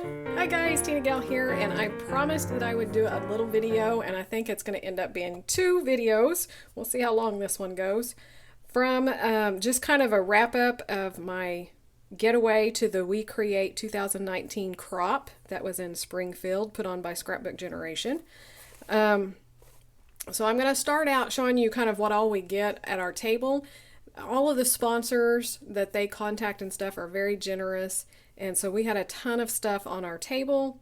Hi guys, TinaGale here, and I promised that I would do a little video, and I think it's going to end up being two videos. We'll see how long this one goes. From just kind of a wrap up of my getaway to the We Create 2019 crop that was in Springfield, put on by Scrapbook Generation. So I'm going to start out showing you kind of what all we get at our table. All of the sponsors that they contact and stuff are very generous, and so we had a ton of stuff on our table.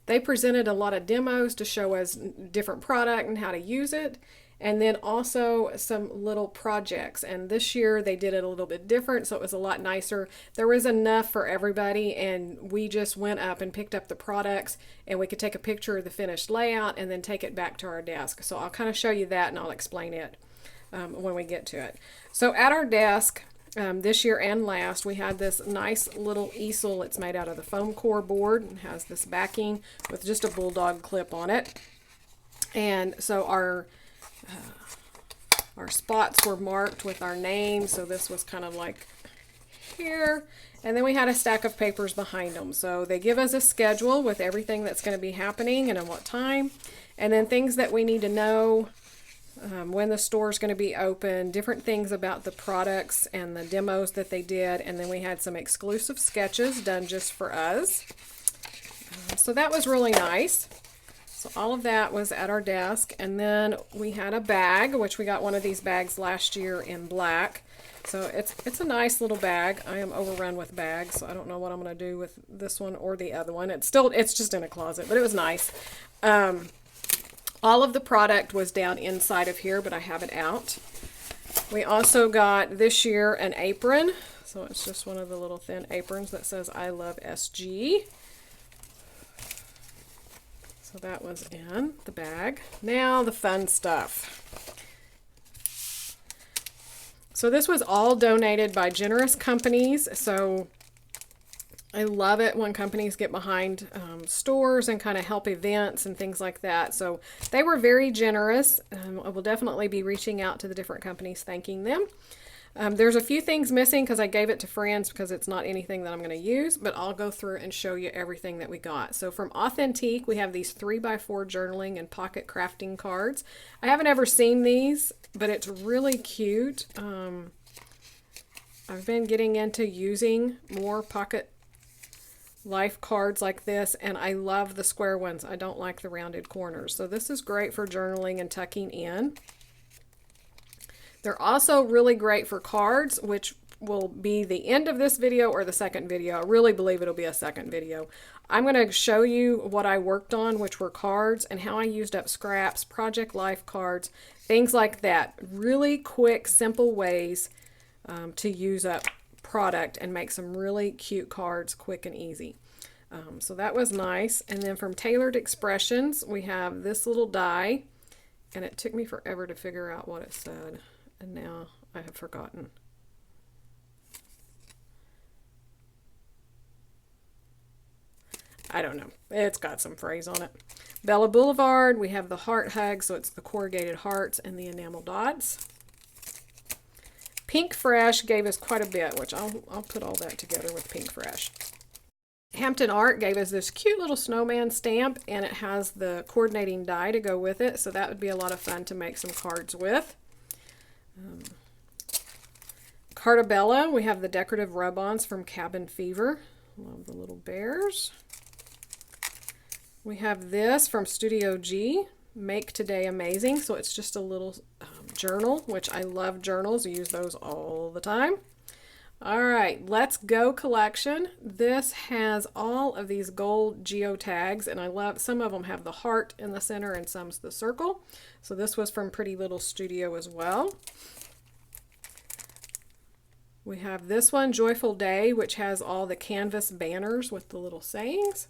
They presented a lot of demos to show us different product and how to use it, and then also some little projects. And this year they did it a little bit different, so it was a lot nicer. There was enough for everybody, and we just went up and picked up the products, and we could take a picture of the finished layout and then take it back to our desk. So I'll kind of show you that and I'll explain it when we get to it. So at our desk, this year and last, we had this nice little easel. It's made out of the foam core board and has this backing with just a bulldog clip on it. And so our spots were marked with our name. So this was kind of like here. And then we had a stack of papers behind them. So they give us a schedule with everything that's going to be happening and at what time. And then things that we need to know. When the store is going to be open, different things about the products and the demos that they did, and then we had some exclusive sketches done just for us. So that was really nice. So all of that was at our desk, and then we had a bag, which we got one of these bags last year in black. So it's a nice little bag. I am overrun with bags, so I don't know what I'm going to do with this one or the other one. It's just in a closet, but it was nice. All of the product was down inside of here, but I have it out. We also got this year an apron. So it's just one of the little thin aprons that says I love SG. So that was in the bag. Now the fun stuff. So this was all donated by generous companies. So I love it when companies get behind stores and kind of help events and things like that. So they were very generous. I will definitely be reaching out to the different companies thanking them. There's a few things missing because I gave it to friends because it's not anything that I'm going to use, but I'll go through and show you everything that we got. So from Authentique, we have these 3x4 journaling and pocket crafting cards. I haven't ever seen these, but it's really cute. I've been getting into using more pocket life cards like this, and I love the square ones. I don't like the rounded corners. So this is great for journaling and tucking in. They're also really great for cards, which will be the end of this video or the second video. I really believe it'll be a second video. I'm going to show you what I worked on, which were cards, and how I used up scraps, project life cards, things like that. Really quick, simple ways to use up product and make some really cute cards quick and easy. So that was nice. And then from Tailored Expressions, we have this little die, and it took me forever to figure out what it said, and now I have forgotten. I don't know. It's got some phrase on it. Bella Boulevard, we have the heart hug, so it's the corrugated hearts and the enamel dots. Pink Fresh gave us quite a bit, which I'll put all that together with Pink Fresh. Hampton Art gave us this cute little snowman stamp, and it has the coordinating die to go with it, so that would be a lot of fun to make some cards with. Cartabella, we have the decorative rub-ons from Cabin Fever. Love the little bears. We have this from Studio G, Make Today Amazing. So it's just a little journal, which I love journals. I use those all the time. All right, Let's Go collection. This has all of these gold geotags, and I love, some of them have the heart in the center and some's the circle. So this was from Pretty Little Studio as well. We have this one, Joyful Day, which has all the canvas banners with the little sayings.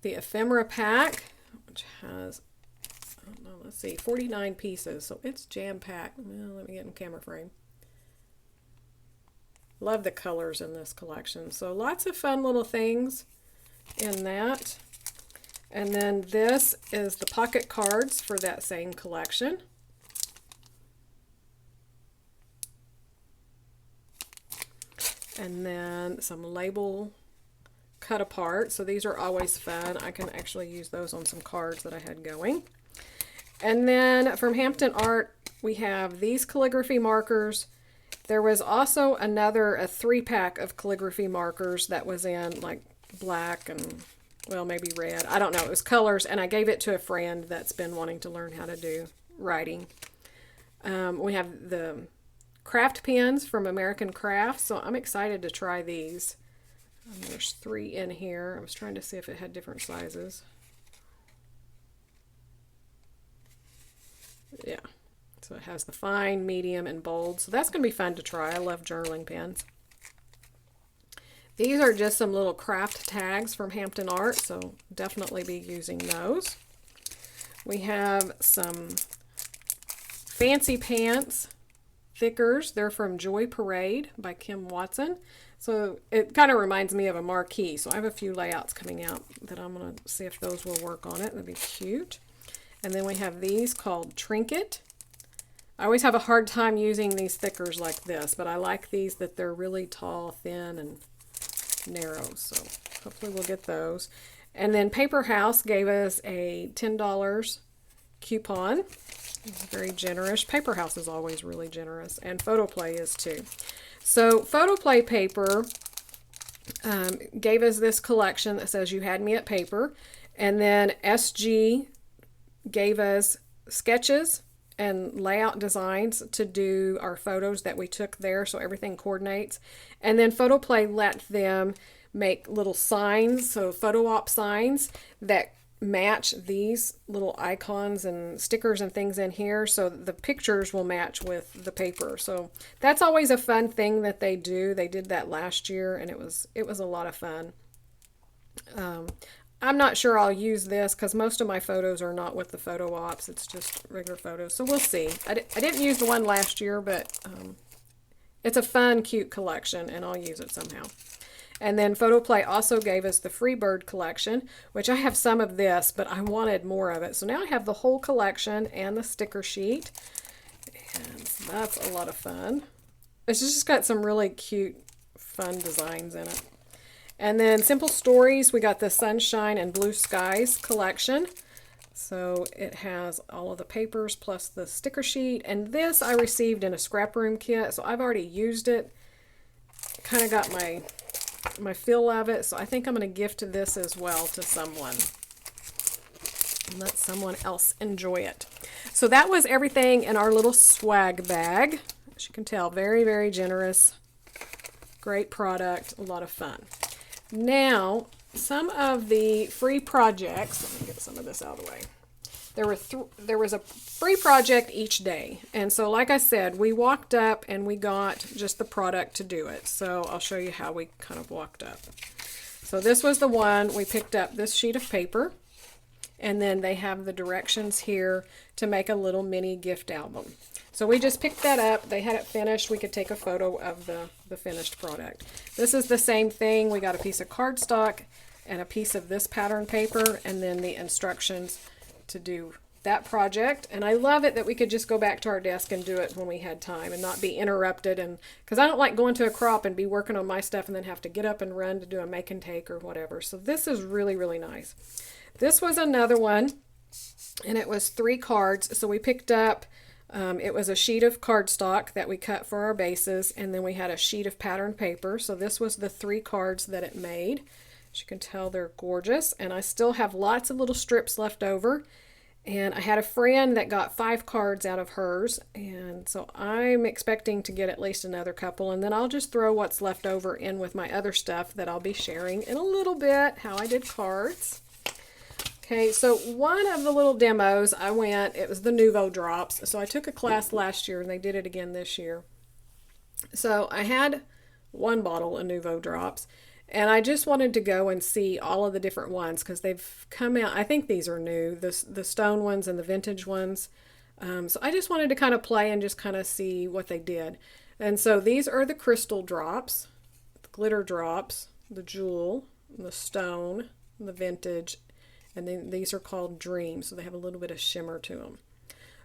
The Ephemera pack, which has, I don't know, let's see, 49 pieces, so it's jam-packed. Well, let me get in camera frame. Love the colors in this collection. So lots of fun little things in that. And then this is the pocket cards for that same collection. and then some label cut apart. So these are always fun. I can actually use those on some cards that I had going. And then from Hampton Art, we have these calligraphy markers. There was also a 3-pack of calligraphy markers that was in like black and, well, maybe red. I don't know. It was colors, and I gave it to a friend that's been wanting to learn how to do writing. We have the craft pens from American Crafts, so I'm excited to try these. There's 3 in here. I was trying to see if it had different sizes. Yeah. So it has the fine, medium, and bold. So that's going to be fun to try. I love journaling pens. These are just some little craft tags from Hampton Art, so definitely be using those. We have some Fancy Pants thickers. They're from Joy Parade by Kim Watson. So it kind of reminds me of a marquee. So I have a few layouts coming out that I'm going to see if those will work on it. That'd be cute. And then we have these called Trinket. I always have a hard time using these thickers like this, but I like these that they're really tall, thin, and narrow. So hopefully we'll get those. And then Paper House gave us a $10 coupon. Very generous. Paper House is always really generous, and Photoplay is too. So Photoplay Paper gave us this collection that says "You Had Me at Paper," and then SG gave us sketches and layout designs to do our photos that we took there, so everything coordinates. And then Photoplay let them make little signs, so photo op signs that match these little icons and stickers and things in here, so the pictures will match with the paper. So that's always a fun thing that they do. They did that last year, and it was a lot of fun. I'm not sure I'll use this because most of my photos are not with the photo ops. It's just regular photos. So we'll see. I didn't use the one last year, but it's a fun, cute collection, and I'll use it somehow. And then Photoplay also gave us the Freebird collection, which I have some of this, but I wanted more of it. So now I have the whole collection and the sticker sheet. And that's a lot of fun. It's just got some really cute, fun designs in it. And then Simple Stories, we got the Sunshine and Blue Skies collection. So it has all of the papers plus the sticker sheet. And this I received in a scrap room kit, so I've already used it. Kind of got my feel of it, so I think I'm going to gift this as well to someone. And let someone else enjoy it. So that was everything in our little swag bag. As you can tell, very, very generous. Great product, a lot of fun. Now, some of the free projects, let me get some of this out of the way. There was a free project each day. And so like I said, we walked up and we got just the product to do it. So I'll show you how we kind of walked up. So this was the one, we picked up this sheet of paper, and then they have the directions here to make a little mini gift album. So we just picked that up. They had it finished. We could take a photo of the finished product. This is the same thing. We got a piece of cardstock and a piece of this pattern paper, and then the instructions to do that project. And I love it that we could just go back to our desk and do it when we had time and not be interrupted. And because I don't like going to a crop and be working on my stuff and then have to get up and run to do a make and take or whatever. So this is really, really nice. This was another one, and it was 3 cards. So we picked up it was a sheet of cardstock that we cut for our bases, and then we had a sheet of pattern paper. So this was the 3 cards that it made. As you can tell, they're gorgeous, and I still have lots of little strips left over. And I had a friend that got 5 cards out of hers, and so I'm expecting to get at least another couple, and then I'll just throw what's left over in with my other stuff that I'll be sharing in a little bit, how I did cards. Okay, so one of the little demos it was the Nuvo drops. So I took a class last year and they did it again this year. So I had 1 bottle of Nuvo drops, and I just wanted to go and see all of the different ones because they've come out. I think these are new, the stone ones and the vintage ones. So I just wanted to kind of play and just kind of see what they did. And so these are the crystal drops, the glitter drops, the jewel, the stone, the vintage. And then these are called Dreams, so they have a little bit of shimmer to them.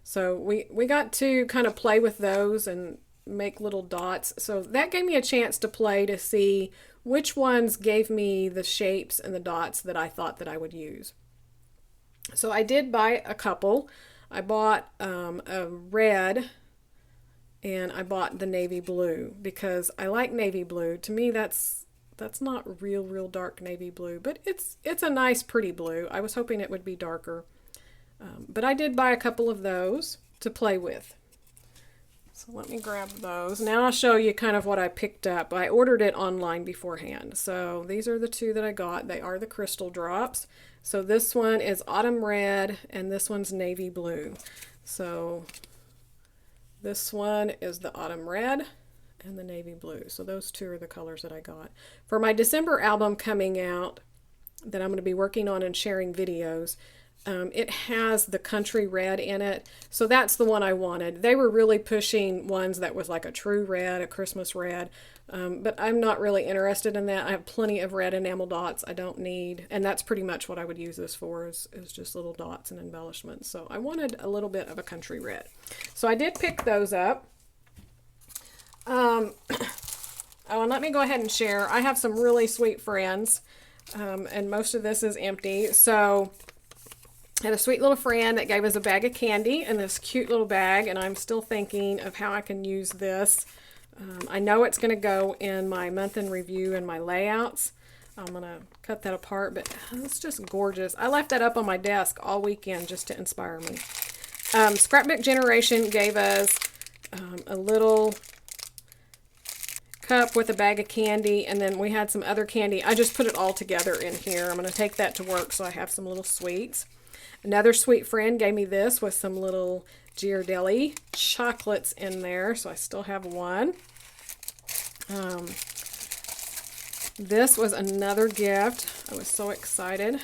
So we got to kind of play with those and make little dots. So that gave me a chance to play to see which ones gave me the shapes and the dots that I thought that I would use. So I did buy a couple. I bought a red and I bought the navy blue because I like navy blue. To me, that's not real dark navy blue, but it's a nice pretty blue. I was hoping it would be darker. But I did buy a couple of those to play with. So let me grab those. Now I'll show you kind of what I picked up. I ordered it online beforehand. So these are the two that I got. They are the crystal drops. So this one is autumn red and this one's navy blue. So this one is the autumn red and the navy blue. So those two are the colors that I got. For my December album coming out that I'm going to be working on and sharing videos, it has the country red in it. So that's the one I wanted. They were really pushing ones that was like a true red, a Christmas red. But I'm not really interested in that. I have plenty of red enamel dots I don't need. And that's pretty much what I would use this for is just little dots and embellishments. So I wanted a little bit of a country red. So I did pick those up. Oh, and let me go ahead and share. I have some really sweet friends. And most of this is empty. So I had a sweet little friend that gave us a bag of candy in this cute little bag, and I'm still thinking of how I can use this. I know it's going to go in my month in review and my layouts. I'm going to cut that apart, but it's just gorgeous. I left that up on my desk all weekend just to inspire me. Scrapbook Generation gave us a little cup with a bag of candy, and then we had some other candy. I just put it all together in here. I'm going to take that to work so I have some little sweets. Another sweet friend gave me this with some little Ghirardelli chocolates in there, so I still have one. This was another gift. I was so excited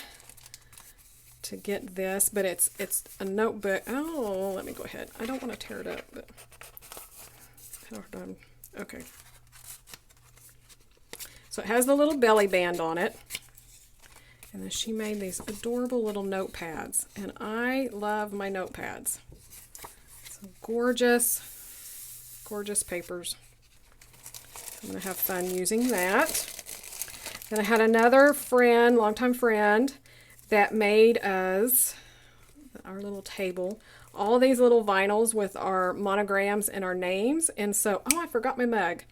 to get this, but it's a notebook. Oh, let me go ahead. I don't want to tear it up, but okay. So it has the little belly band on it. And then she made these adorable little notepads. And I love my notepads. So gorgeous, gorgeous papers. I'm going to have fun using that. Then I had another friend, longtime friend, that made us, our little table, all these little vinyls with our monograms and our names. And so, oh, I forgot my mug.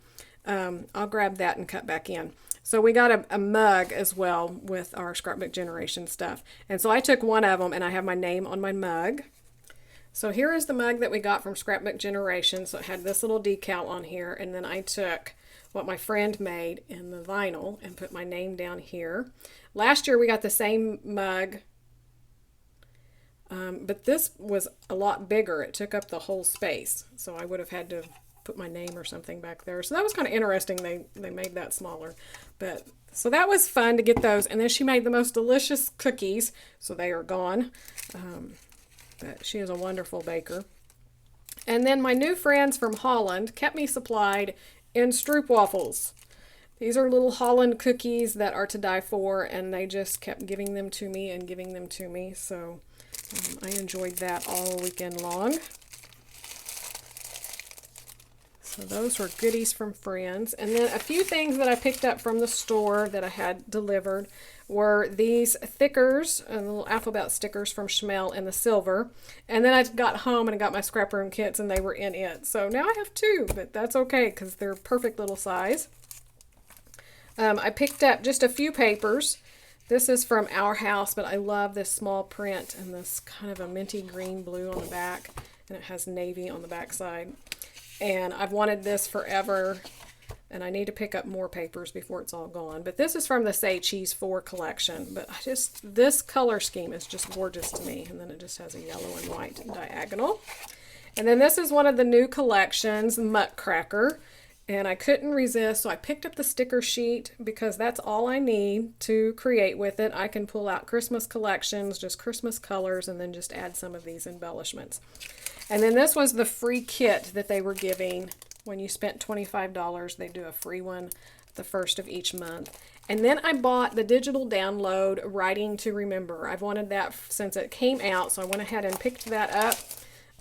I'll grab that and cut back in. So we got a mug as well with our Scrapbook Generation stuff. And so I took one of them and I have my name on my mug. So here is the mug that we got from Scrapbook Generation. So it had this little decal on here, and then I took what my friend made in the vinyl and put my name down here. Last year we got the same mug, but this was a lot bigger. It took up the whole space. So I would have had to put my name or something back there. So that was kind of interesting. They made that smaller. But so that was fun to get those. And then she made the most delicious cookies. So they are gone. But she is a wonderful baker. And then my new friends from Holland kept me supplied in stroopwafels. These are little Holland cookies that are to die for, and they just kept giving them to me and giving them to me. So I enjoyed that all weekend long. So those were goodies from friends. And then a few things that I picked up from the store that I had delivered were these thickers, little alphabet stickers from Schmel in the silver. And then I got home and I got my scrap room kits and they were in it. So now I have two, but that's okay because they're perfect little size. I picked up just a few papers. This is from Our House, but I love this small print and this kind of a minty green blue on the back. And it has navy on the back side. And I've wanted this forever, and I need to pick up more papers before it's all gone. But this is from the Say Cheese 4 collection. But this color scheme is just gorgeous to me. And then it just has a yellow and white diagonal. And then this is one of the new collections, Mutt Cracker. And I couldn't resist, so I picked up the sticker sheet because that's all I need to create with it. I can pull out Christmas collections, just Christmas colors, and then just add some of these embellishments. And then this was the free kit that they were giving. When you spent $25, they do a free one the first of each month. And then I bought the digital download, Writing to Remember. I've wanted that since it came out, so I went ahead and picked that up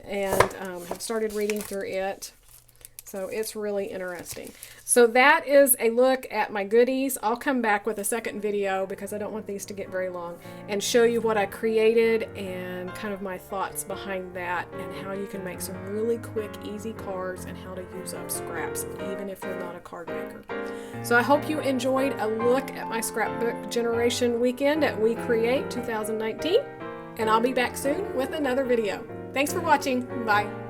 and have started reading through it. So it's really interesting. So that is a look at my goodies. I'll come back with a second video because I don't want these to get very long and show you what I created and kind of my thoughts behind that and how you can make some really quick, easy cards and how to use up scraps even if you're not a card maker. So I hope you enjoyed a look at my scrapbook generation weekend at We Create 2019, and I'll be back soon with another video. Thanks for watching. Bye.